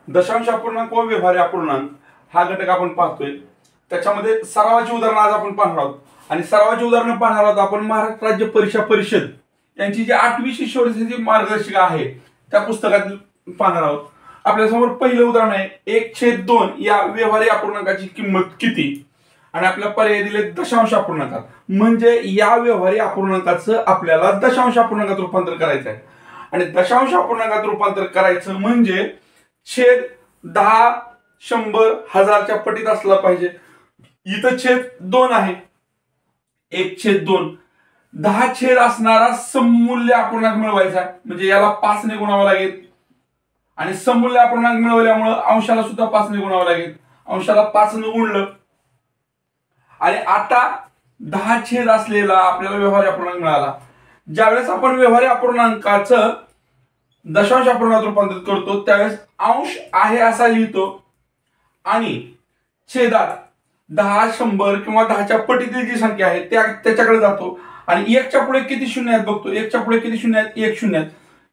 दशांश अपूर्णांक व व्यवहार्य अपूर्णांक हा घटक आपण पाहतोय। त्याच्यामध्ये सरावाची उदाहरणं आज आपण पाहणार आहोत आणि सरावाची उदाहरणं पाहणार आहोत आपण महाराष्ट्र राज्य परीक्षा परिषद यांची जी 8वी शिष्यवृत्तीची मार्गदर्शिका आहे त्या पुस्तकात पाहणार आहोत। आपल्यासमोर पहिलं उदाहरण आहे 1/2 या व्यवहार्य अपूर्णांकाची किंमत किती आणि आपल्या पर्याय दिले दशांश अपूर्णांकात। म्हणजे या व्यवहार्य अपूर्णांकाचं आपल्याला दशांश अपूर्णांकात रूपांतर करायचं आहे आणि दशांश अपूर्णांकात रूपांतर करायचं म्हणजे छेद 10, 100, 1000च्या पटीत असला पाहिजे। इथं छेद 2 आहे, 1/2 10 छेद असणारा सममूल्य अपूर्णांक मिळवायचा म्हणजे याला 5 ने गुणावं लागेल आणि सममूल्य अपूर्णांक मिळवल्यामुळे अंशाला सुद्धा 5 ने गुणावं लागेल। अंशाला 5 ने गुणलं आणि आता 10 छेद असलेला आपल्याला व्यवहार्य अपूर्णांक मिळाला। ज्यावेळेस आपण व्यवहार्य अपूर्णांकाचं दशांश अपूर्णांकात रूपांतरित करतो त्यावेळेस अंश आहे असा लिहितो आणि छेदात 10, 100 किंवा 10च्या पटीतील जी संख्या आहे त्याच्याकडे जातो आणि 1च्या पुढे किती शून्य आहेत बघतो। 1च्या पुढे किती शून्य आहेत? 1 शून्य आहेत।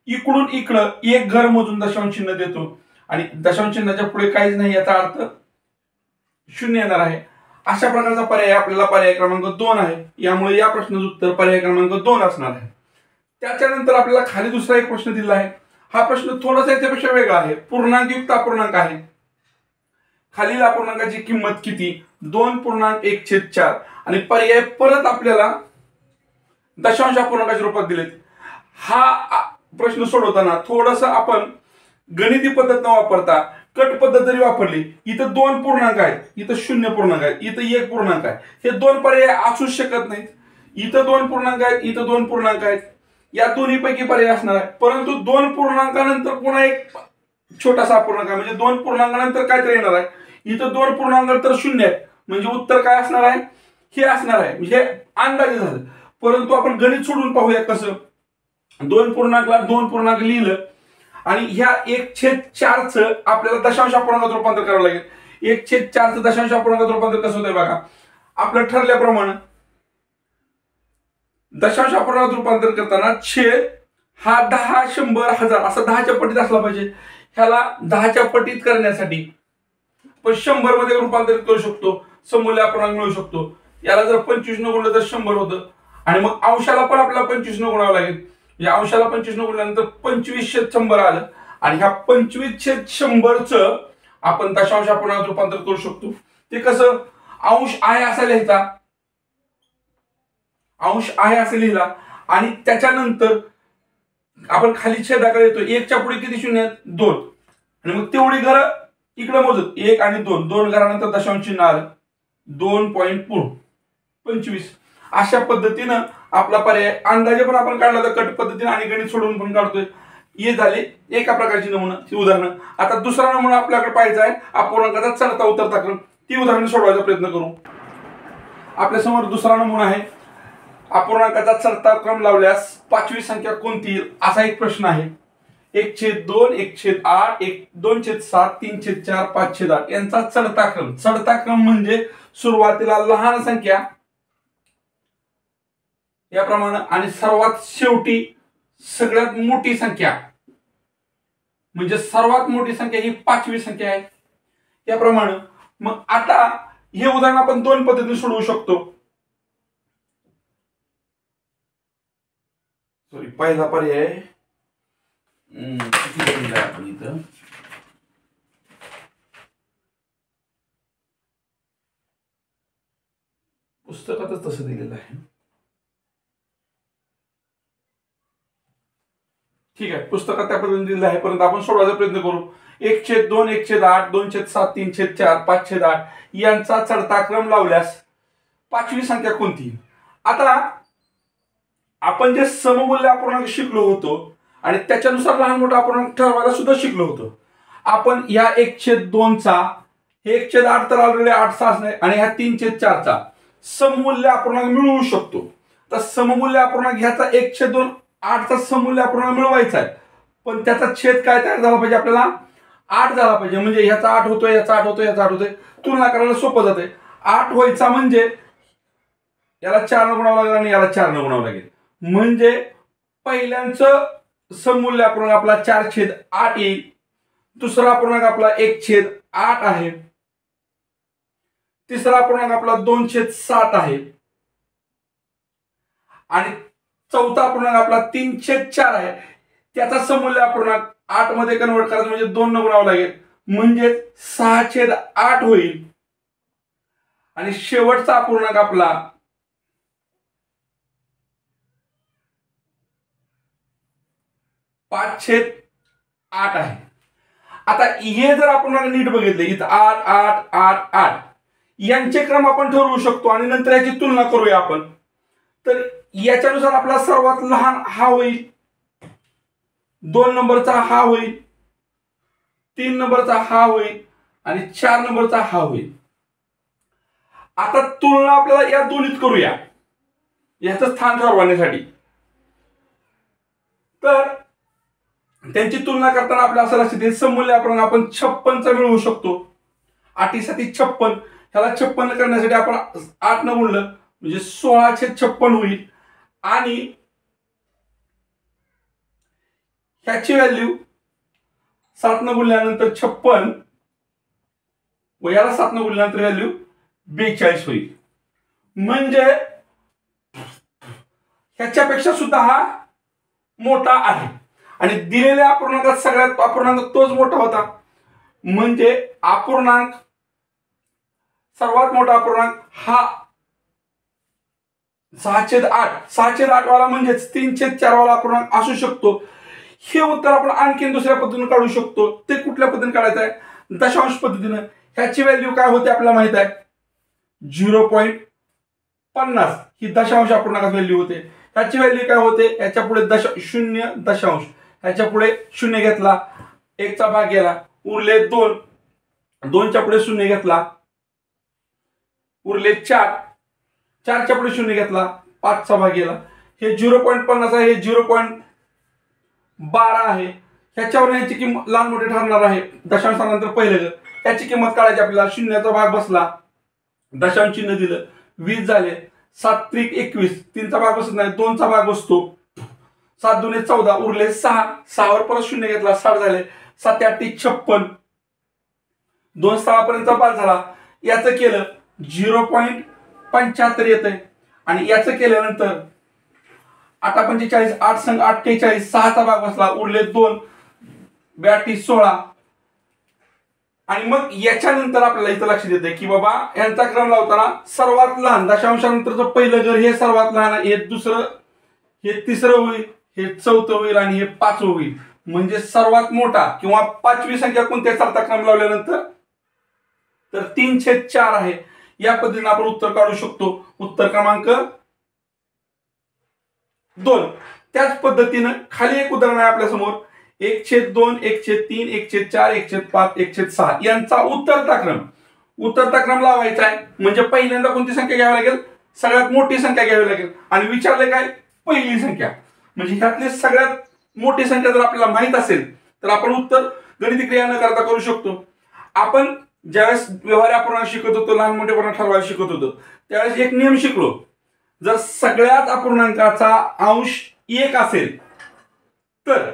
इकडून इकडं एक घर मोजून दशांश चिन्ह देतो आणि दशांश चिन्हाच्या पुढे काहीच नाही याचा अर्थ शून्य येणार आहे। अशा प्रकारचा पर्याय आपल्याला पर्याय क्रमांक 2 आहे। यामुळे या प्रश्नाचं उत्तर पर्याय क्रमांक 2 असणार आहे। त्याच्यानंतर आपल्याला खाली दुसरा एक प्रश्न दिला आहे। हा प्रश्न थोडासा याच्यापेक्षा वेगळा आहे, पूर्णांकयुक्त अपूर्णांक आहे। खालील अपूर्णांकाची किंमत किती? 2.1/4 आणि पर्याय परत आपल्याला दशांश अपूर्णांकाच्या रूपात दिलेत। हा प्रश्न सोडवताना थोडस आपण गणिती पद्धत न वापरता कट पद्धत जरी वापरली, इथं 2 पूर्णांक आहेत, इथं 0 पूर्णांक आहेत, इथं 1 पूर्णांक आहे, हे 2 पर्याय असूच शकत नाहीत। इथं 2 पूर्णांक आहेत, इथं 2 पूर्णांक आहेत, या दोन्हीपैकी पर्याय असणार आहे। परंतु 2 पूर्णांकानंतर पुन्हा एक छोटासा अपूर्णांक आहे म्हणजे 2 पूर्णांकानंतर काय तरी येणार आहे। इथं 2 पूर्णांक तर 0 आहेत म्हणजे उत्तर काय असणार आहे? हे असणार आहे। म्हणजे अंदाजे झालं, परंतु आपण गणित सोडून पाहूया कसं। 2 पूर्णांकला 2 पूर्णांक लिहिलं आणि ह्या 1/4चं आपल्याला दशांश अपूर्णांकात रूपांतर करावं लागेल। 1/4चं दशांश अपूर्णांकात रूपांतर कसं होतंय बघा। आपलं ठरल्याप्रमाणे दशांश अपूर्णांकात रूपांतर करताना छेद हा 10, 100, 1000 असा 10च्या पटीत असला पाहिजे। ह्याला 10च्या पटीत करण्यासाठी आपण 100 मध्ये रूपांतरित करू शकतो, सममूल्य अपूर्णांक मिळू शकतो। याला जर 25 न गुणलं तर 100 होतं आणि मग अंशाला पण आपल्याला 25 न गुणावं लागेल। या अंशाला 25 न गुणल्यानंतर 25/100 आलं आणि ह्या 25/100चं आपण दशांश अपूर्णांकात रूपांतर करू शकतो। ते कसं? अंश आहे असा लिहायचा, अंश आहे असं लिहिला आणि त्याच्यानंतर आपण खाली छेदाकडे येतो। 1च्या पुढे किती शून्य आहेत? 2 आणि मग तेवढी घर इकडे मोजत 1 आणि 2, 2 घरानंतर दशांश चिन्ह आलं 2.25। अशा पद्धतीनं आपला पर्याय अंदाजे पण आपण काढला तर कट पद्धतीने आणि गणित सोडवून पण काढतोय। हे झाले एका प्रकारची नमुना उदाहरण। आता दुसरा नमुना आपल्याकडे पाहायचा आहे अपूर्णांकाचा चढता उतरता क्रम। ती उदाहरण सोडवायचा प्रयत्न करू। आपल्या समोर दुसरा नमुना आहे, अपूर्णांकाचा चढता क्रम लावल्यास 5वी संख्या कोणती असा एक प्रश्न आहे। 1/2, 1/8, 2/7, 3/4, 5/8 यांचा चढता क्रम। चढता क्रम म्हणजे सुरुवातीला लहान संख्या याप्रमाणे आणि सर्वात शेवटी सगळ्यात मोठी संख्या म्हणजे सर्वात मोठी संख्या ही 5वी संख्या आहे याप्रमाणे। मग आता हे उदाहरण आपण 2 पद्धतीने सोडवू शकतो। पहिला पर्याय आपण इथं पुस्तकातच तसं दिलेलं आहे। ठीक आहे, पुस्तकात त्या पद्धतीने दिलेलं आहे, परंतु आपण सोडवायचा प्रयत्न करू। 1/2, 1/8, 2/7, 3/4, 5/8 यांचा चढता क्रम लावल्यास 5वी संख्या कोणती? आता आपण जे सममूल्य अपूर्णांक शिकलो होतो आणि त्याच्यानुसार लहान मोठा अपूर्णांक ठरवायला सुद्धा शिकलो होतो। आपण या 1/2चा 1/8 तर ऑलरेडी 8 असणे आणि ह्या 3/4चा सममूल्य अपूर्णांक मिळवू शकतो। तर सममूल्य अपूर्णांक ह्याचा 1/2 8चा सममूल्य अपूर्णांक मिळवायचा आहे, पण त्याचा छेद काय तयार झाला पाहिजे? आपल्याला 8 झाला पाहिजे। म्हणजे ह्याचा 8 होतोय, याचा 8 होतोय, याचा 8 होतोय, तुलना करायला सोपं जाते। 8 व्हायचा म्हणजे याला 4 न गुणावं लागेल आणि याला 4 न गुणावं लागेल म्हणजे पहिल्यांचं सममूल्य अपूर्णांक आपला 4/8 येईल। दुसरा अपूर्णांक आपला 1/8 आहे, तिसरा अपूर्णांक आपला 2/7 आहे आणि चौथा अपूर्णांक आपला 3/4 आहे. त्याचा सममूल्य अपूर्णांक 8 मध्ये कन्वर्ट करायचं म्हणजे 2 न गुणावं लागेल, म्हणजे 6/8 होईल. आणि शेवटचा अपूर्णांक आपला 5/8 आहे. आता हे जर आपण नीट बघितले इथं 8 8 8 8 यांचे क्रम आपण ठरवू शकतो आणि नंतर याची तुलना करूया आपण. तर याच्यानुसार आपला सर्वात लहान हा होईल, 2 नंबरचा हा होईल, 3 नंबरचा हा होईल आणि 4 नंबरचा हा होईल. आता तुलना आपल्याला या दोन्हीत करूया याचं स्थान ठरवण्यासाठी. तर त्यांची तुलना करताना आपल्याला असं लक्षात येईल सममूल्य अपूर्णांक आपण 56 चा मिळवू शकतो. 8साठी 56, ह्याला 56 करण्यासाठी आपण 8 न गुणलं म्हणजे 16/56 होईल आणि ह्याची व्हॅल्यू 7 न गुणल्यानंतर 56 व याला 7 न गुणल्यानंतर व्हॅल्यू 42 होईल. म्हणजे ह्याच्यापेक्षा सुद्धा हा मोठा आहे आणि दिलेल्या अपूर्णांकात सगळ्यात अपूर्णांक तोच मोठा होता. म्हणजे अपूर्णांक सर्वात मोठा अपूर्णांक हा 6/8 6/8 वाला म्हणजेच 3/4 वाला अपूर्णांक असू शकतो. हे उत्तर आपण आणखीन दुसऱ्या पद्धतीने काढू शकतो. ते कुठल्या पद्धतीने काढायचं आहे? दशांश पद्धतीने. ह्याची व्हॅल्यू काय होते आपल्याला माहित आहे, 0.50 ही दशांश अपूर्णांकात व्हॅल्यू होते. ह्याची व्हॅल्यू काय होते, याच्या पुढे 0 दशांश, ह्याच्या पुढे 0 घेतला, 1 चा भाग गेला, उरले 2, 2 च्या पुढे 0 घेतला, उरले 4, 4 च्या पुढे 0 घेतला, 5 चा भाग गेला. हे 0.50 आहे, हे 0.12 आहे. ह्याच्यावर याची किंमत लहान मोठे ठरणार आहे. दशांशानंतर पहिलं याची किंमत काढायची आपल्याला. 0चा भाग बसला, दशांश चिन्ह दिलं, 20 झाले, 7 त्रिक 21, 3 चा भाग बसत नाही, 2 चा भाग बसतो, 7 दुने 14, उरले 6, 6 वर परत 0 घेतला, 60 झाले, 7 8 56, 2 स्थळापर्यंतचा पास झाला. याचं केलं 0.75 येतंय आणि याचं केल्यानंतर 8 45, 8 संग 48, 6 चा भाग बसला, उरले 2, 82 16. आणि मग याच्यानंतर आपल्याला इथं लक्षात येतं की बाबा यांचा क्रम लावताना सर्वात लहान दशांशानंतरचं पहिलं घर हे सर्वात लहान आहे, हे दुसरं, हे तिसरं होईल, हे चौथं होईल आणि हे 5वं होईल. म्हणजे सर्वात मोठा किंवा 5वी संख्या कोणत्या चालता क्रम लावल्यानंतर, तर 3/4 आहे. या पद्धतीने आपण उत्तर काढू शकतो. उत्तर क्रमांक 2. त्याच पद्धतीनं खाली एक उदाहरण आहे आपल्या समोर, 1/2, 1/3, 1/4, 1/5, 1/6 यांचा उतरता क्रम लावायचा आहे. म्हणजे पहिल्यांदा कोणती संख्या घ्यावी लागेल, सगळ्यात मोठी संख्या घ्यावी लागेल आणि विचारले काय, पहिली संख्या. म्हणजे ह्यातली सगळ्यात मोठी संख्या जर आपल्याला माहित असेल तर आपण उत्तर गणिती क्रिया न करता करू शकतो. आपण ज्यावेळेस व्यवहार्य अपूर्णांक शिकत होतो, लहान मोठे पूर्णांक ठरवायला शिकत होतो, त्यावेळेस एक नियम शिकलो, जर सगळ्यात अपूर्णांकाचा अंश 1 असेल तर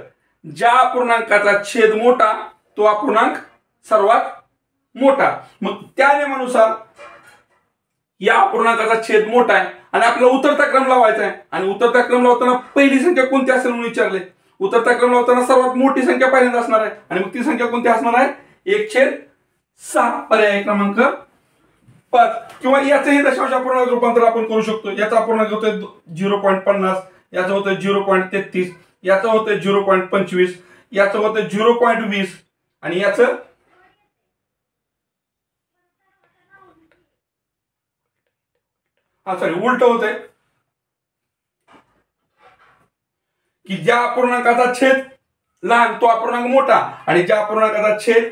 ज्या अपूर्णांकाचा छेद मोठा तो अपूर्णांक सर्वात मोठा. मग त्या नियमानुसार या अपूर्णांकाचा छेद मोठा आहे आणि आपल्याला उतरता क्रम लावायचा आहे. आणि उतरता क्रम लावताना पहिली संख्या कोणती असेल म्हणून विचारले. उतरता क्रम लावताना सर्वात मोठी संख्या पहिल्यांदा असणार आहे आणि मग ती संख्या कोणती असणार आहे, 1/6. पर्याय क्रमांक 5. किंवा याचंही दशांश अपूर्णांक रूपांतर आपण करू शकतो. याचा अपूर्णांक होतोय 0.50, याचं होतंय 0.33, याचं होतंय 0.25, याचं होतंय 0.20 आणि याचं उलट होतंय की ज्या अपूर्णांकाचा छेद लहान तो अपूर्णांक मोठा आणि ज्या अपूर्णांकाचा छेद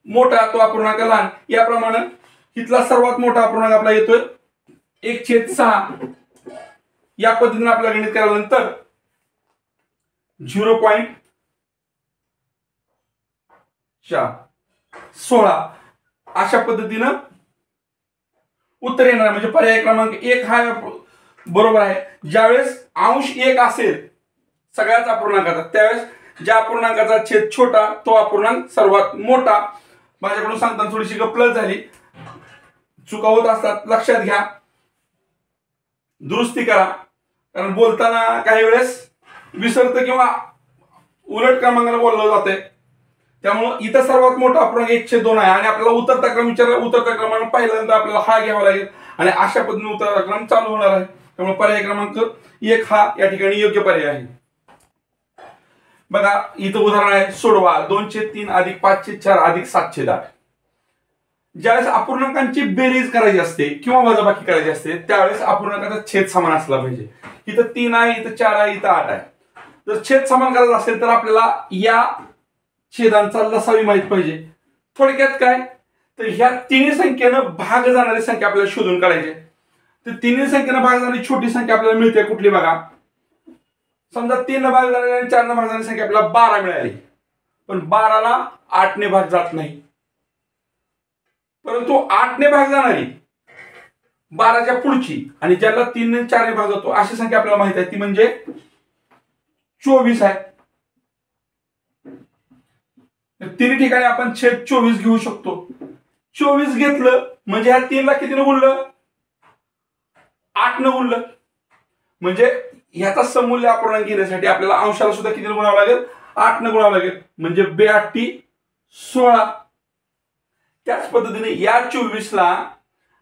मोठा तो अपूर्णांक लहान. याप्रमाणे इथला सर्वात मोठा अपूर्णांक आपला येतोय 1/6. या पद्धतीने आपल्याला गणित केल्यानंतर 0.16 अशा पद्धतीनं उत्तर येणार. म्हणजे पर्याय क्रमांक 1 हा बरोबर आहे. ज्यावेळेस अंश 1 असेल सगळ्याच अपूर्णांकाचा त्यावेळेस ज्या अपूर्णांकाचा छेद छोटा तो अपूर्णांक सर्वात मोठा. माझ्याकडून सांगताना थोडीशी गप्पलत झाली, चुका होत असतात, लक्षात घ्या, दुरुस्ती करा. कारण बोलताना काही वेळेस विसरतं किंवा उलट क्रमांकाने बोललं जाते. त्यामुळं इथं सर्वात मोठा अपूर्णांक 1/2 आहे आणि आपल्याला उतरता क्रम विचारला, उतरता क्रमाने पहिल्यांदा आपल्याला हा घ्यावा लागेल आणि अशा पद्धतीने उतरता क्रम चालू होणार आहे. त्यामुळे पर्याय क्रमांक 1 हा या ठिकाणी योग्य पर्याय आहे. बघा इथं उदाहरण आहे, सोडवा. 2/3 अधिक 5/4 अधिक 7/8. ज्यावेळेस अपूर्णांकांची बेरीज करायची असते किंवा वजाबाकी करायची असते त्यावेळेस अपूर्णांकाचा छेद समान असला पाहिजे. इथं 3 आहे, इथं 4 आहे, इथं 8 आहे. जर छेद समान करायचा असेल तर आपल्याला या छेदांचा लसावी माहित पाहिजे. थोडक्यात काय तर ह्या तिन्ही संख्येनं भाग जाणारी संख्या आपल्याला शोधून काढायची. तर तिन्ही संख्येनं भाग जाणारी छोटी संख्या आपल्याला मिळते कुठली बघा. समजा 3 ने भाग जाणारी आणि 4 ने भाग जाणारी संख्या आपल्याला 12 मिळाली, पण 12ला 8 ने भाग जात नाही. परंतु 8 ने भाग जाणारी 12च्या पुढची आणि ज्याला 3 ने 4 ने भाग जातो अशी संख्या आपल्याला माहित आहे, ती म्हणजे 24 आहे. तिन्ही ठिकाणी आपण छेद 24 घेऊ शकतो. 24 घेतलं म्हणजे ह्या 3 ला कितीने गुणलं, 8 ने गुणलं. म्हणजे ह्याचा समूल्य अपूर्णांक घेण्यासाठी आपल्याला अंशाला सुद्धा कितीने गुणावं लागेल, 8 ने गुणावं लागेल. म्हणजे 2×8 = 16. त्याच पद्धतीने या 24 ला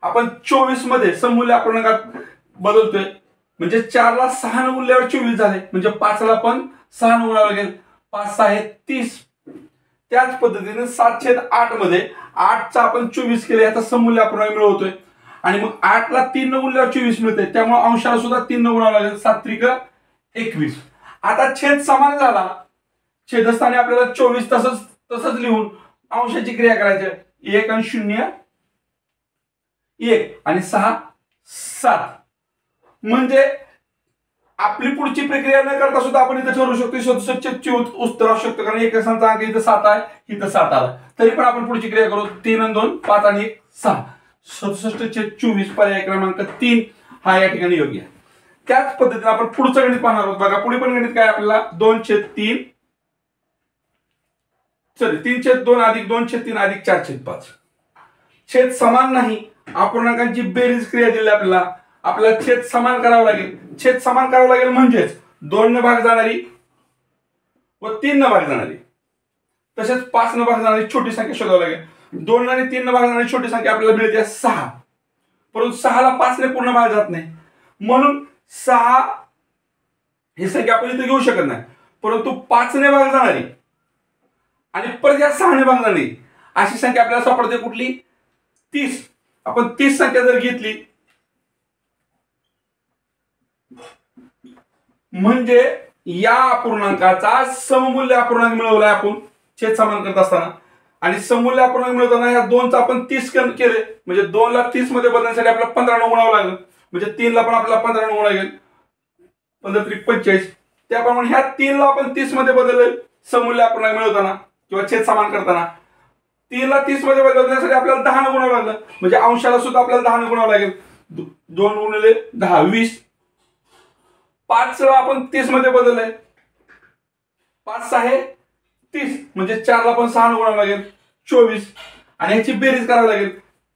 आपण 24 मध्ये समूल्य अपूर्णांकात बदलतोय. म्हणजे 4 ला 6 ने गुणल्यावर 24 झाले, म्हणजे 5 ला पण 6 ने गुणावं लागेल. 5 × 6 = 30. त्याच पद्धतीने 7/8 मध्ये 8चा आपण 24 केले, याचा समूल्य अपूर्णांक मिळवतोय आणि मग 8 ला 3 ने गुणल्यावर 24 मिळते, त्यामुळे अंशाला सुद्धा 3 ने गुणावं लागेल. 7×3 = 21. आता छेद समान झाला, छेदस्थानी आपल्याला 24 तसंच लिहून अंशाची क्रिया करायची. 1 आणि 0 1 आणि 6 7. म्हणजे आपली पुढची प्रक्रिया न करता सुद्धा आपण इथं ठरवू शकतो 67 उत्तर असू शकतो. कारण एक अंक इथं 7 आहे, इथं 7 आला, तरी पण आपण पुढची क्रिया करू. 3 आणि 2 5 आणि 1 6. 67/24 पर्याय क्रमांक 3 हा या ठिकाणी योग्य आहे. त्याच पद्धतीने आपण पुढचं गणित पाहणार आहोत. बघा पुढे पण गणित काय आपल्याला 3/2 अधिक 2/3 अधिक 4/5. छेद समान नाही, अपूर्णांकांची बेरीज क्रिया दिली आपल्याला छेद समान करावं लागेल. छेद समान करावं लागेल म्हणजेच 2 ने भाग जाणारी व 3 ने भाग जाणारी, तसेच 5 ने भाग जाणारी छोटी संख्या शोधावी लागेल. 2 आणि 3 ने भाग जाणारी छोटी संख्या आपल्याला मिळते 6, परंतु 6 ला 5 ने पूर्ण भाग जात नाही, म्हणून 6 ही संख्या आपण इथे घेऊ शकत नाही. परंतु 5 ने भाग जाणारी आणि परत या 6 ने भाग जाणारी अशी संख्या आपल्याला सापडते कुठली, 30. आपण 30 संख्या जर घेतली म्हणजे या अपूर्णांकाचा सममूल्य अपूर्णांक मिळवलाय आपण छेद समान करत असताना. आणि सममूल्य अपूर्णांक मिळवताना ह्या 2चा आपण 30 केले, म्हणजे 2 ला 30 मध्ये बदलण्यासाठी आपल्याला 15 ने गुणावं लागेल. म्हणजे 3 ला पण आपल्याला 15 ने गुणावं लागेल, 15×3 = 45. त्याप्रमाणे ह्या 3 ला आपण 30 मध्ये बदलले सममूल्य अपूर्णांक मिळवताना किंवा छेद समान करताना. 3 ला 30 मध्ये बदलण्यासाठी आपल्याला 10 ने गुणावं लागलं, म्हणजे अंशाला सुद्धा आपल्याला 10 ने गुणावं लागेल. 2 × 10 = 20. 5 ला आपण 30 मध्ये बदललंय, 5 × 6 = 30, म्हणजे 4 ला पण 6 ने गुणावं लागेल, 24. आणि याची बेरीज करावी लागेल.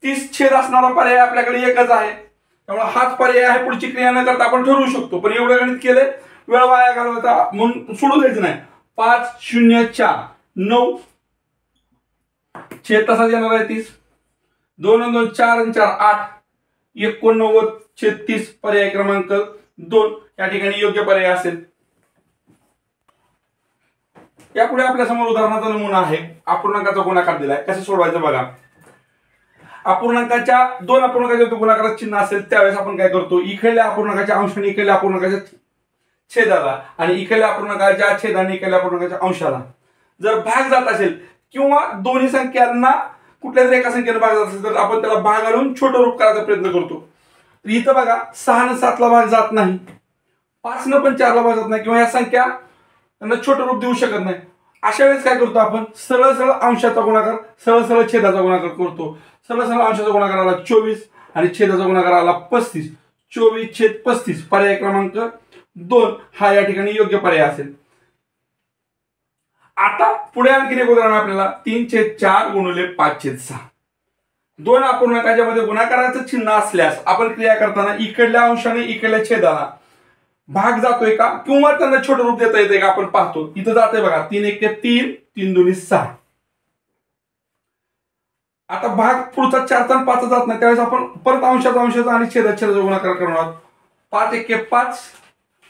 30 छेद असणारा पर्याय आपल्याकडे एकच आहे, त्यामुळे हाच पर्याय आहे. पुढची क्रिया न करता आपण ठरवू शकतो, पण एवढं गणित केले वेळ वाया घालवता म्हणून सोडून द्यायचं नाही. 5 0 4 9 छेद तसाच येणार आहे 30. 2 आणि 2 4 आणि 4 8 89/30 पर्याय क्रमांक 2 या ठिकाणी योग्य पर्याय असेल. यापुढे आपल्या समोर उदाहरणाचा नमुना आहे. अपूर्णांकाचा गुणाकार दिलाय, कसं सोडवायचं बघा. दोन अपूर्णांकाच्या गुणाकारात चिन्ह असेल त्यावेळेस आपण काय करतो, इकडल्या अपूर्णांकाच्या अंशाने इकडल्या अपूर्णांकाच्या छेदाला आणि इकडल्या अपूर्णांकाच्या छेदाने इकडल्या अपूर्णांकाच्या अंशाला जर भाग जात असेल किंवा दोन्ही संख्यांना कुठल्याच एका संख्येने भाग जात असेल तर आपण त्याला भाग घालून छोटं रूप करायचा प्रयत्न करतो. इथं बघा 6 ने 7 ला भाग जात नाही, 5 ने पण 4 ला भाग जात नाही, किंवा या संख्या त्यांना छोटं रूप देऊ शकत नाही. अशा वेळेस काय करतो आपण, सरळ सरळ अंशाचा गुणाकार सरळ सरळ छेदाचा गुणाकार करतो. सरळ सरळ अंशाचा गुणाकार आला 24 आणि छेदाचा गुणाकार आला 35. 24/35 पर्याय क्रमांक 2 हा या ठिकाणी योग्य पर्याय असेल. आता पुढे आणखी एक उदाहरण आपल्याला 3/4 गुणिले 5/6. दोन अपूर्णांकाच्या मध्ये गुणाकाराचं चिन्ह असल्यास आपण क्रिया करताना इकडल्या अंशाने इकडल्या छेदाला भाग जातोय का किंवा त्यांना छोटं रूप देता येते का आपण पाहतो. इथं जातोय बघा 3×1 3, 3×2 6. आता भाग पुढचा 4चा आणि 5चा जात नाही त्यावेळेस आपण परत अंशाचा आणि छेदाचा गुणाकार करणार आहोत. 5×1 5,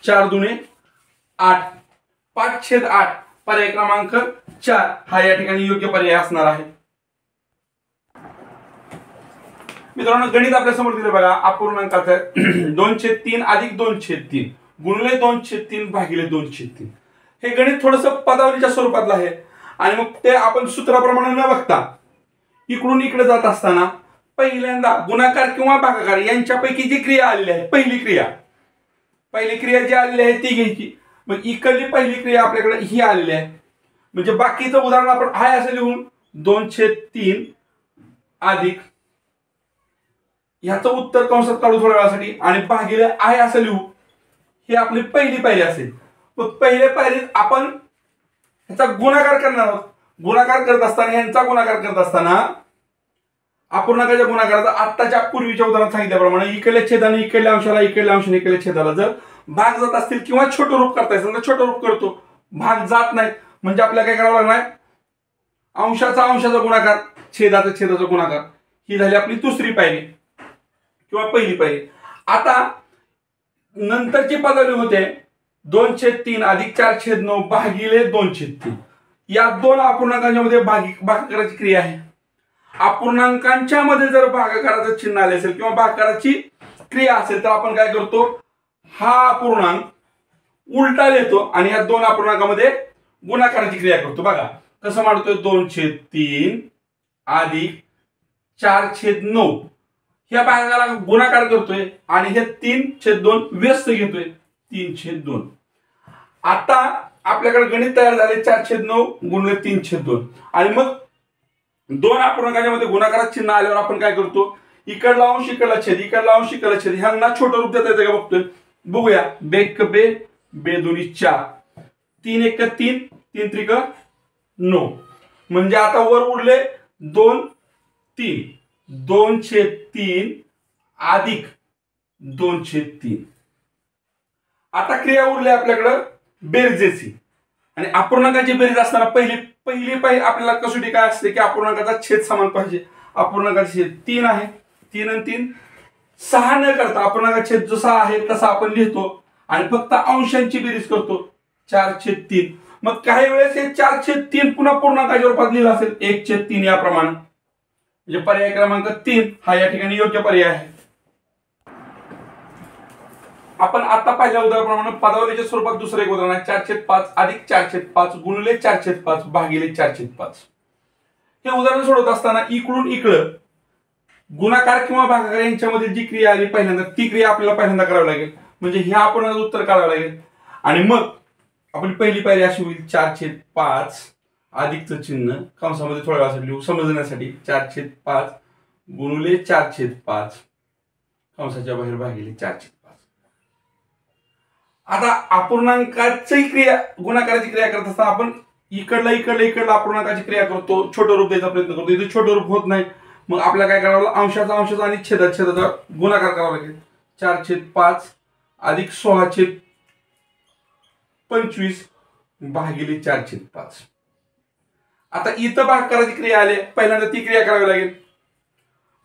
4×2 8, 5/8 पर्याय क्रमांक 4 हा या ठिकाणी योग्य पर्याय असणार आहे. मित्रांनो गणित आपल्या समोर दिले बघा. अपूर्णांकाचं 2/3 अधिक 2/3 गुणिले 2/3 भागिले 2/3. हे गणित थोडस पदावलीच्या स्वरूपातलं आहे आणि मग ते आपण सूत्राप्रमाणे न बघता इकडून इकडे जात असताना पहिल्यांदा गुणाकार किंवा भागाकार यांच्यापैकी जी क्रिया आलेली आहे पहिली क्रिया जी आलेली आहे ती घ्यायची. मग इकडली पहिली क्रिया आपल्याकडे ही आलेली आहे म्हणजे बाकीचं उदाहरण आपण आहे असं लिहून 2/3 अधिक ह्याचं उत्तर कंसात काढू थोड्या वेळासाठी आणि भागिले आहे असं लिहू. ही आपली पहिली पायरी असेल. मग पहिल्या पायरीत आपण ह्याचा गुणाकार करणार आहोत. गुणाकार करत असताना यांचा गुणाकार करत असताना अपूर्णांकाच्या गुणाकाराचा आत्ताच्या पूर्वीच्या उदाहरणात सांगितल्याप्रमाणे इकडल्या छेदाने इकडल्या अंशाला इकडल्या अंशाने इकडल्या छेदाला जर भाग जात असतील किंवा छोटं रूप करता येईल छोटं रूप करतो भाग जात नाही म्हणजे आपल्याला काय करावं लागणार अंशाचा गुणाकार छेदाचा गुणाकार. ही झाली आपली दुसरी पायरी किंवा पहिली पायरी. आता नंतरची पदावली होते 2/3 अधिक 4/9 भागिले 2/3. या दोन अपूर्णांकांच्या मध्ये भागाकाराची क्रिया आहे. अपूर्णांकांच्या मध्ये जर भागाकाराचं चिन्ह आले असेल किंवा भागाकाराची क्रिया असेल तर आपण काय करतो हा अपूर्णांक उलटा लिहितो आणि या दोन अपूर्णांकामध्ये गुणाकाराची क्रिया करतो. बघा कसं मांडतोय 2/3 अधिक 4/9 ह्या भागाला गुणाकार करतोय आणि हे 3/2 व्यस्त घेतोय 3/2. आता आपल्याकडे गणित तयार झाले 4/9 गुणिले 3/2 आणि मग दोन अपूर्णांकाच्या मध्ये गुणाकारात चिन्ह आल्यावर आपण काय करतो इकडला अंश इकडला छेद इकडला अंश इकडला छेद ह्यांना छोटं रूप देता येतं का बघतोय. बघूया 2 2 4 3 3 3 9 म्हणजे आता वर उरले 2/3 2/3 अधिक 2/3. आता क्रिया उरली आपल्याकडं बेरजेची आणि अपूर्णांकाची बेरीज असताना पहिली आपल्याला कसोटी काय असते की अपूर्णांकाचा छेद समान पाहिजे. अपूर्णांकाचा छेद 3 आहे 3 आणि 3 6 न करता अपूर्णांकाचा छेद जसा आहे तसा आपण लिहितो आणि फक्त अंशांची बेरीज करतो 4/3. मग काही वेळेस हे 4/3 पुन्हा पूर्णांकाच्या रूपात लिहिलं असेल 1/3 याप्रमाणे म्हणजे पर्याय क्रमांक 3 हा या ठिकाणी योग्य पर्याय आहे. आपण आता पाहिल्या उदाहरणाप्रमाणे पदावलीच्या स्वरूपात दुसरं एक उदाहरण आहे 4/5 अधिक 4/5 गुणिले 4/5 भागिले 4/5. हे उदाहरण सोडवत असताना इकडून इकडं गुणाकार किंवा भागाकार यांच्यामध्ये जी क्रिया आली पहिल्यांदा ती क्रिया आपल्याला पहिल्यांदा करावी लागेल म्हणजे ह्या आपण उत्तर काढावं लागेल आणि मग आपली पहिली पायरी अशी होईल 4/5 अधिकचं चिन्ह कंसामध्ये थोड्या वेळासाठी लिहू समजण्यासाठी 4/5 गुणिले 4/5 कंसाच्या बाहेर भागिले 4/5. आता अपूर्णांकाची क्रिया गुणाकाराची क्रिया करत असताना आपण इकडला अपूर्णांकाची क्रिया करतो छोटं रूप द्यायचा प्रयत्न करतो. इथे छोटं रूप होत नाही मग आपल्याला काय करावं लागेल अंशाचा आणि छेदाचा गुणाकार करावा लागेल 4/5 अधिक 16/25 भागिले 4/5. आता इथं भागाकाराची क्रिया आली पहिल्यांदा ती क्रिया करावी लागेल.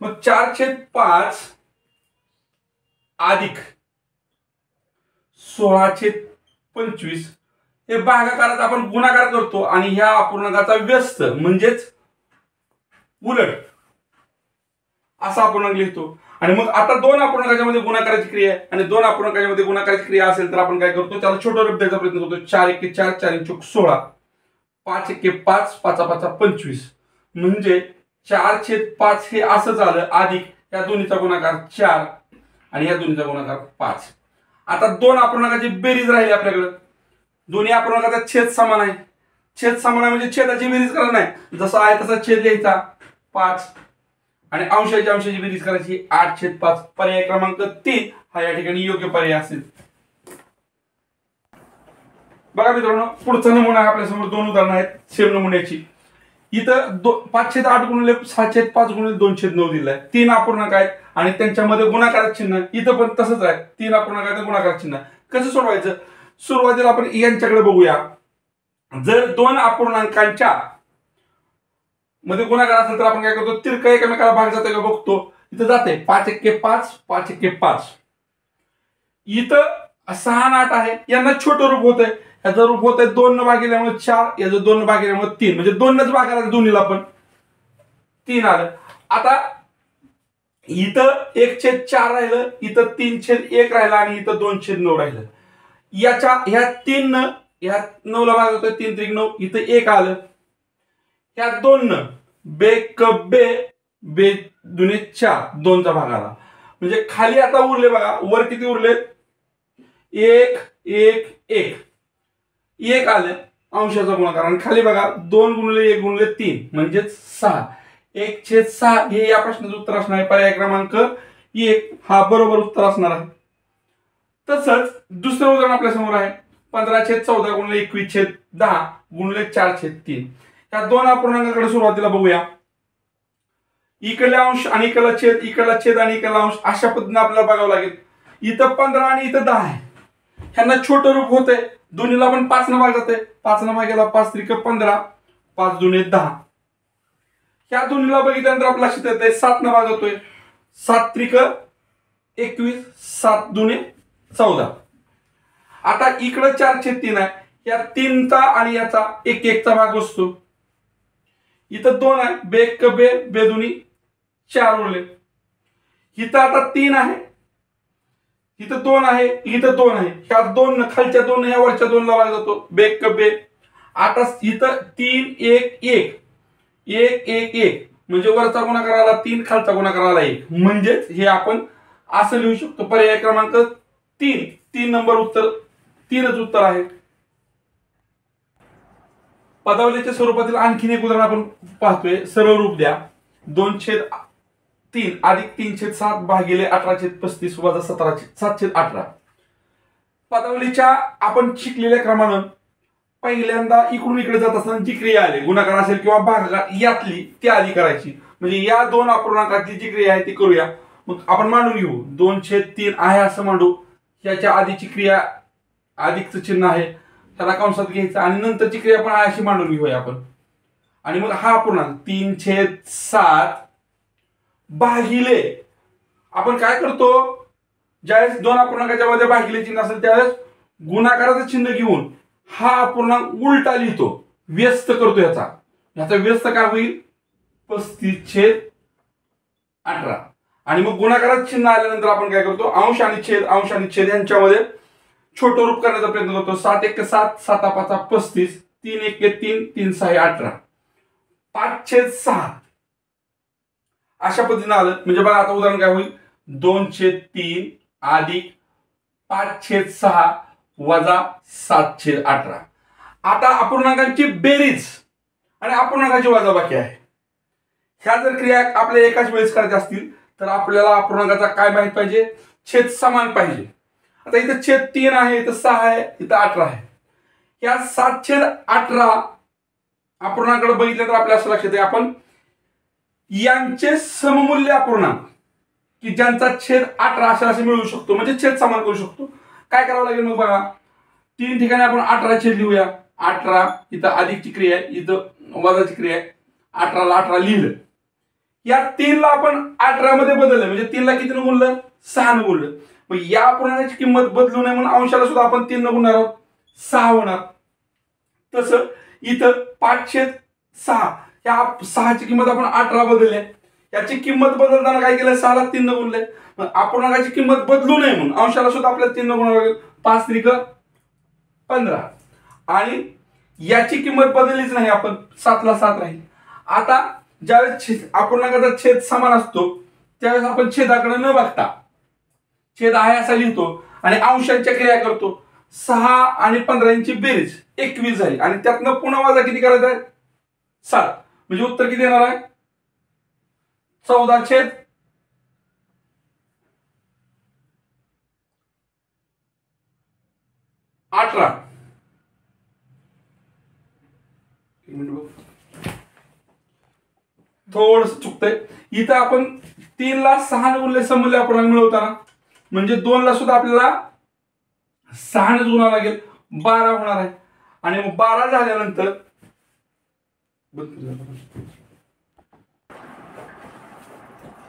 मग 4/5 अधिक 16/25 हे भागाकारात आपण गुणाकार करतो आणि ह्या अपूर्णांकाचा व्यस्त म्हणजेच उलट असा अपूर्णांक लिहितो. आणि मग आता दोन अपूर्णांकाच्या मध्ये गुणाकाराची क्रिया आहे आणि दोन अपूर्णांकाच्या मध्ये गुणाकाराची क्रिया असेल तर आपण काय करतो त्याला छोटं रूप द्यायचा प्रयत्न करतो 4×1 4 4×4 16 5×1 5 5×5 25 म्हणजे 4/5 हे असं झालं अधिक या दोन्हीचा गुणाकार 4 आणि या दोन्हीचा गुणाकार 5. आता दोन अपूर्णांकाची बेरीज राहिली आपल्याकडे. दोन्ही अपूर्णांकाचा छेद समान आहे. छेद समान आहे म्हणजे छेदाची बेरीज करायची नाही जसा आहे तसा छेद लिहायचा 5 आणि अंशाची बेरीज करायची 8/5. पर्याय क्रमांक 3 हा या ठिकाणी योग्य पर्याय असेल. बघा मित्रांनो, पुढचा नमुना आहे आपल्यासमोर. दोन उदाहरणं आहेत सेम नमुन्याची. इथं 5/8 गुणिले 6/5 गुणिले 2/9 दिलाय. 3 अपूर्णांक आहेत आणि त्यांच्यामध्ये गुणाकार चिन्ह. इथं पण तसंच आहे, 3 अपूर्णांक आहेत गुणाकार चिन्ह. कसं सोडवायचं? सुरुवातीला आपण यांच्याकडे बघूया. जर 2 अपूर्णांकांच्या मध्ये गुणाकार असेल तर आपण काय करतो, तिरका एकमेकाला भाग जातोय का बघतो. इथं जाते 5×1=5, 5×1=5. इथं 6 आणि 8 आहे, यांना छोटं रूप होत आहे. याचं रूप होत आहे 2 न भागिल्यामुळे 4, याचं 2 न भागिल्यामुळे 3, म्हणजे 2 नच भागाला दोन्हीला पण 3 आलं. आता इथं 1/4 राहिलं, इथं 3/1 राहिलं आणि इथं 2/9 राहिलं. ह्या 3 न ह्या 9 ला भाग होतोय, 3 त्रिक 9, इथं 1 आलं. ह्या 2 न बे दुने 4, 2चा भाग आला. म्हणजे खाली आता उरले बघा, वर किती उरले? 1 1 1 1 आले अंशाचा गुणाकार. आणि खाली बघा 2 गुणिले 1 गुणिले 3 म्हणजे 6. 1/6 हे या प्रश्नाचं उत्तर असणार आहे. पर्याय क्रमांक 1 हा बरोबर उत्तर असणार आहे. तसंच दुसरं उदाहरण आपल्या समोर आहे. 15/14 गुणिले 21/10 गुणिले 4/3. या 2 अपूर्णांकाकडे सुरुवातीला बघूया. इकडले अंश आणि इकडला छेद, इकडला छेद आणि इकडला अंश, अशा पद्धतीने आपल्याला बघावं लागेल. इथं 15 आणि इथं 10 आहे. ह्यांना छोटं रूप होतंय, दोन्हीला पण 5 न भाग जाते. 5 न भाग गेला 5 त्रिक 15, 5 दुने 10. ह्या दोन्हीला बघितल्यानंतर आपल्या लक्षात येतंय 7 न भाग जातोय. 7 त्रिक 21, 7 दुने 14. आता इकडं 4/3 आहे, या 3चा आणि याचा 1/1चा भाग बसतो. इथं 2 आहे, बे दुनी 4 उरले. इथं आता 3 आहे, इथं 2 आहे, इथं 2 आहे. ह्या 2 खालच्या 2 ह्या वरच्या 2 ला भाग जातो. बे. आता इथं 3 1 1 1 1 1 म्हणजे वरचा गुणाकार आला 3, खालचा गुणाकार आला 1. म्हणजेच हे आपण असं लिहू शकतो. पर्याय क्रमांक 3 नंबर उत्तर, 3च उत्तर आहे. पदावलीच्या स्वरूपातील आणखीन एक उदाहरण आपण पाहतोय. सरळ रूप द्या. 2/3 अधिक 3/7 भागिले 18/35 वजा 7/18. पदावलीच्या आपण शिकलेल्या क्रमानं पहिल्यांदा इकडून इकडे जात असताना जी क्रिया आली, गुणाकार असेल किंवा भागाकार, यातली ती आधी करायची. म्हणजे या 2 अपूर्णांकातली जी क्रिया आहे ती करूया. मग आपण मांडून घेऊ. 2/3 आहे असं मांडू. याच्या आधीची क्रिया अधिकचं चिन्ह आहे, त्याला कंसात घ्यायचं आणि नंतरची क्रिया पण आहे अशी मांडून घेऊया आपण. आणि मग हा अपूर्णांक 3/7 भागिले, आपण काय करतो, ज्यावेळेस 2 अपूर्णांकाच्या मध्ये भागिले चिन्ह असेल त्यावेळेस गुणाकाराचं चिन्ह घेऊन हा अपूर्णांक उलटा लिहितो, व्यस्त करतो. याचा व्यस्त काय होईल? 35/18. आणि मग गुणाकाराचं चिन्ह आल्यानंतर आपण काय करतो, अंश आणि छेद यांच्यामध्ये छोटं रूप करण्याचा प्रयत्न करतो. 7×1=7, 7×5=35, 3×1=3, 3×6=18, 5/6 अशा पद्धतीने आलं. म्हणजे बघा आता उदाहरण काय होईल, 2/3 अधिक 5/6 वजा 7/18. आता अपूर्णांकांची बेरीज आणि अपूर्णांकाची वजाबाकी आहे. ह्या जर क्रिया आपल्या एकाच वेळेस करायच्या असतील तर आपल्याला अपूर्णांकाचा काय माहित पाहिजे? छेद समान पाहिजे. आता इथं छेद 3 आहे, इथं 6 आहे, इथं 18 आहे. या 7/18 अपूर्णांकाकडे बघितलं तर आपल्या असं लक्षात आहे, आपण यांचे सममूल्य अपूर्णांक की ज्यांचा छेद 18 असे मिळवू शकतो, म्हणजे छेद समान करू शकतो. काय करावं लागेल मग बघा, 3 ठिकाणी आपण 18 छेद लिहूया. 18 इथं अधिकची क्रिया आहे, इथं वजाची क्रिया आहे. 18ला 18 लिहिलं. या 3ला आपण 18 मध्ये बदललं, म्हणजे 3ला किती न गुणलं? 6 न गुणलं. मग या अपूर्णांकाची किंमत बदलू नये म्हणून अंशाला सुद्धा आपण 3 न गुणणार आहोत, 6 होणार. तसं इथं 5/6 या 6ची किंमत आपण 18 बदलली. याची किंमत बदलताना काय केलं? 6ला 3 न गुणले. मग अपूर्णांकाची किंमत बदलू नये म्हणून अंशाला सुद्धा आपल्याला 3 न गुणावं लागेल. 5 त्रिक 15 आणि याची किंमत बदललीच नाही, आपण 7ला 7 राहील. आता ज्यावेळेस अपूर्णांकाचा छेद समान असतो त्यावेळेस आपण छेदाकडे न बघता छेद आहे असा लिहितो आणि अंशांच्या क्रिया करतो. 6 आणि 15 यांची बेरीज 21 झाली आणि त्यातनं पुन्हा वजा किती करायचा आहे? 7. म्हणजे उत्तर किती येणार आहे? 14/18. थोडस चुकतंय इथं. आपण 3 ला 6 गुणले समूल्य अपूर्णांक मिळवताना म्हणजे 2 ला सुद्धा आपल्याला 6 ने गुणावं लागेल, 12 होणार आहे. आणि मग 12 झाल्यानंतर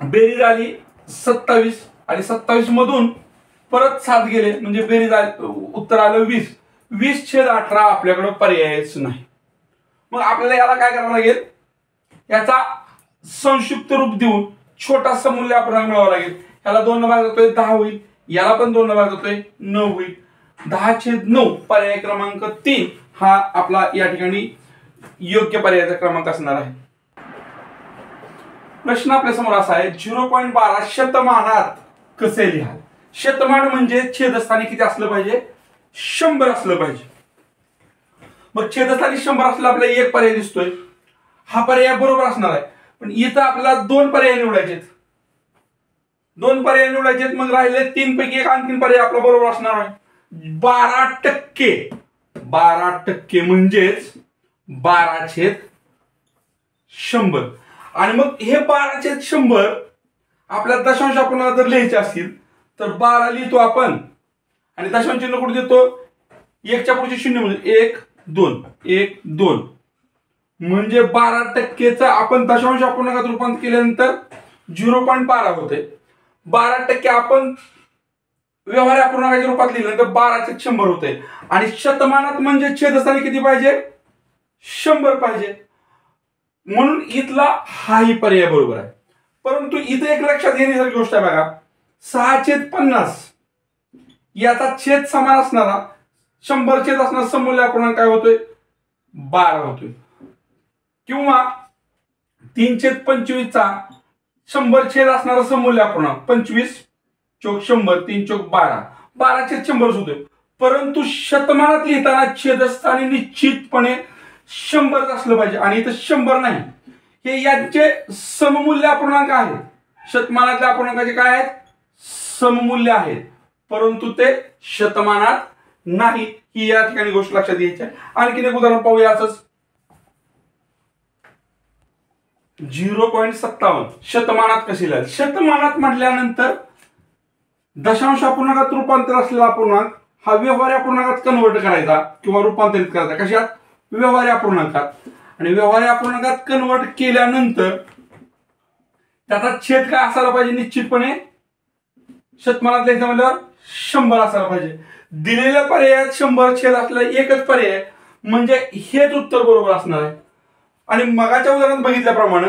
बेरीज आली 27 आणि 27 मधून परत 7 गेले म्हणजे बेरीज उत्तर आलं 20. 20/18 आपल्याकडे पर्यायच नाही. मग आपल्याला याला काय करावं लागेल, याचा संक्षिप्त रूप देऊन छोटा समूल्य अपूर्णांक मिळवावा लागेल. याला 2 ने भाग जातोय 10 होईल, याला पण 2 ने भाग जातोय 9 होईल. 10/9 पर्याय क्रमांक 3 हा आपला या ठिकाणी योग्य पर्यायाचा क्रमांक असणार आहे. प्रश्न आपल्या समोर असा आहे, 0.12 शतमानात कसे लिहाल. शतमान म्हणजे छेदस्थानी किती असलं पाहिजे, 100 असलं पाहिजे. मग छेदस्थानी 100 असलं आपल्याला एक पर्याय दिसतोय, हा पर्याय बरोबर असणार आहे. पण इथं आपल्याला 2 पर्याय निवडायचे, 2 पर्याय निवडायचे. मग राहिले 3 पैकी एक आणखीन पर्याय आपला बरोबर असणार आहे. 12% 12% म्हणजेच 12/100. आणि मग हे 12/100 आपल्या दशांश अपूर्णांक जर लिहायचे असतील तर 12 लिहितो आपण आणि दशांश चिन्ह कुठे देतो, 1 च्या पुढचे 0 म्हणजे 1 2 1 2 म्हणजे 12%चं आपण दशांश अपूर्णांकात रूपांतर केल्यानंतर 0.12 होते. 12% आपण व्यवहार्य अपूर्णांकाच्या रूपात लिहिल्यानंतर 12/100 होते. आणि शतमानात म्हणजे छेदस्थानी किती पाहिजे, 100 पाहिजे. म्हणून इथला हाही पर्याय बरोबर आहे. परंतु इथे एक लक्षात घेण्यासारखी गोष्ट आहे बघा, 6/50 याचा छेद समान असणारा 100 छेद असणारा समूल्य अपूर्णांक काय होतोय, 12 होतोय. किंवा 3/25 चा 100 छेद असणारा समूल्य अपूर्णांक 25 चौक 100 3 चौक 12 12/100 होतोय. परंतु शतमानात लिहिताना छेदस्थानी निश्चितपणे 100 असलं पाहिजे आणि इथं 100 नाही. हे यांचे सममूल्य अपूर्णांक आहेत. शतमानातल्या अपूर्णांकाचे काय आहेत, सममूल्य आहेत, परंतु ते शतमानात नाही. ही या ठिकाणी गोष्ट लक्षात घ्यायची आहे. आणखीन एक उदाहरण पाहूया असंच. 0.57 शतमानात कशी लिहाल. शतमानात म्हटल्यानंतर दशांश अपूर्णांकात रूपांतर असलेला अपूर्णांक हा व्यवहार्य अपूर्णांकात कन्वर्ट करायचा किंवा रूपांतरित करायचा. कशात, व्यवहार्य अपूर्णांकात. आणि व्यवहार्य अपूर्णांकात कन्वर्ट केल्यानंतर त्याचा छेद काय असायला पाहिजे, निश्चितपणे शतमानात लिहायचं म्हणल्यावर 100 असायला पाहिजे. दिलेल्या पर्यायात 100 छेद असलेला एकच पर्याय म्हणजे हेच उत्तर बरोबर असणार आहे. आणि मगाच्या उदाहरणात बघितल्याप्रमाणे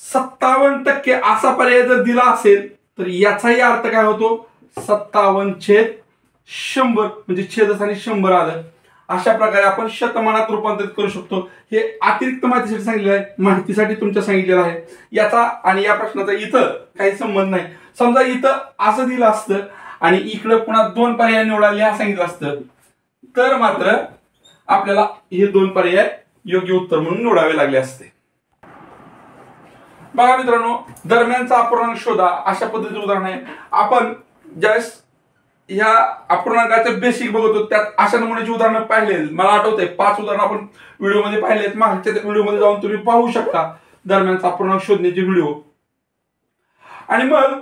57% असा पर्याय जर दिला असेल तर याचाही अर्थ काय होतो, 57/100 म्हणजे छेदस्थानी 100 आलं. अशा प्रकारे आपण शतमानात रूपांतरित करू शकतो. हे अतिरिक्त माहितीसाठी सांगितलेलं आहे, माहितीसाठी तुमच्या सांगितलेलं आहे. याचा आणि या प्रश्नाचा इथं काही संबंध नाही. समजा इथं असं दिलं असतं आणि इकडे पुन्हा 2 पर्याय निवडायला हे सांगितलं असतं तर मात्र आपल्याला हे 2 पर्याय योग्य उत्तर म्हणून निवडावे लागले असते. बघा मित्रांनो, दरम्यानचा अपूर्णांक शोधा अशा पद्धतीचं उदाहरण आहे. आपण ज्यावेळेस ह्या अपूर्णांकाचे बेसिक बघतो त्यात अशा नमुन्याची उदाहरणं पाहिले, मला आठवतंय 5 उदाहरणं आपण व्हिडिओमध्ये पाहिलेत. मागच्या व्हिडिओमध्ये जाऊन तुम्ही पाहू शकता दरम्यानचा अपूर्णांक शोधण्याचे व्हिडिओ. आणि मग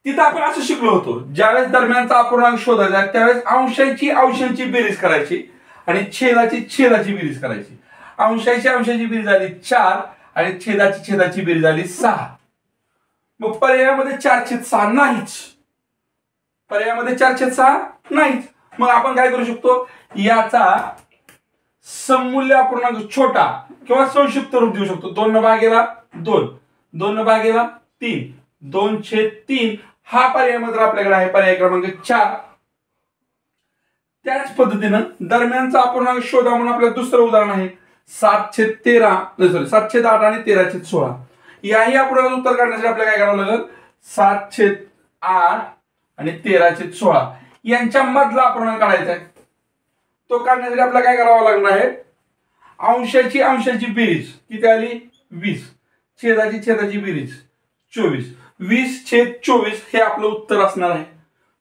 तिथं आपण असं शिकलो होतो, ज्यावेळेस दरम्यानचा अपूर्णांक शोधायचा त्यावेळेस अंशाची बेरीज करायची आणि छेदाची बेरीज करायची. अंशाची बेरीज झाली 4 आणि छेदाची बेरीज झाली 6. मग पर्यायामध्ये 4/6 नाहीच, पर्यायामध्ये 4/6 नाहीच. मग आपण काय करू शकतो, याचा सममूल्य अपूर्णांक छोटा किंवा संक्षिप्त रूप देऊ शकतो. 2 भागेला 2 2 भागेला 3 2/3 हा पर्याय मात्र आपल्याकडे आहे, पर्याय क्रमांक 4. त्याच पद्धतीनं दरम्यानचा अपूर्णांक शोधा म्हणून आपल्याला दुसरं उदाहरण आहे 7/8 आणि 13/16. याही अपूर्णांकाचं उत्तर काढण्यासाठी आपल्याला काय करावं लागेल, 7/8 आणि 13/16 यांच्या मधला अपूर्णांक काढायचा आहे. तो काढण्यासाठी आपल्याला काय करावं लागणार आहे, अंशाची बेरीज किती आली 20, छेदाची बेरीज 24, 20/24 हे आपलं उत्तर असणार आहे.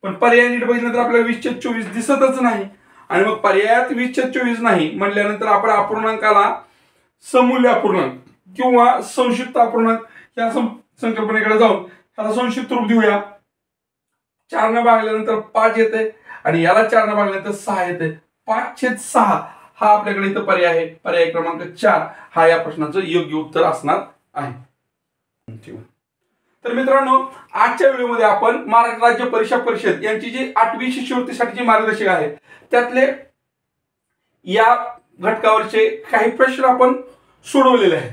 पण पर्याय नीट बघितलं तर आपल्याला 20/24 दिसतच नाही आणि मग पर्यायात 20/24 नाही म्हटल्यानंतर आपण अपूर्णांकाला समूल्य अपूर्णांक किंवा संक्षिप्त अपूर्णांक या संकल्पनेकडे जाऊन त्याला संक्षिप्त रूप देऊया. 4 ने भागल्यानंतर 5 येते आणि याला 4 ने भागल्यानंतर 6 येते. 5/6 हा आपल्याकडे इथं पर्याय आहे. पर्याय क्रमांक 4 हा या प्रश्नाचं योग्य उत्तर असणार आहे. तर मित्रांनो, आजच्या व्हिडिओमध्ये आपण महाराष्ट्र राज्य परीक्षा परिषद यांची जी 8वी शिष्यवृत्तीसाठीची मार्गदर्शक आहे त्यातले या घटकावरचे काही प्रश्न आपण सोडवलेले आहेत.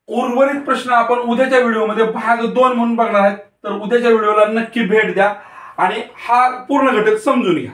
उर्वरित प्रश्न आपण उद्याच्या व्हिडिओमध्ये भाग 2 म्हणून बघणार आहेत. तर उद्याच्या व्हिडिओला नक्की भेट द्या आणि हा पूर्ण घटक समजून घ्या.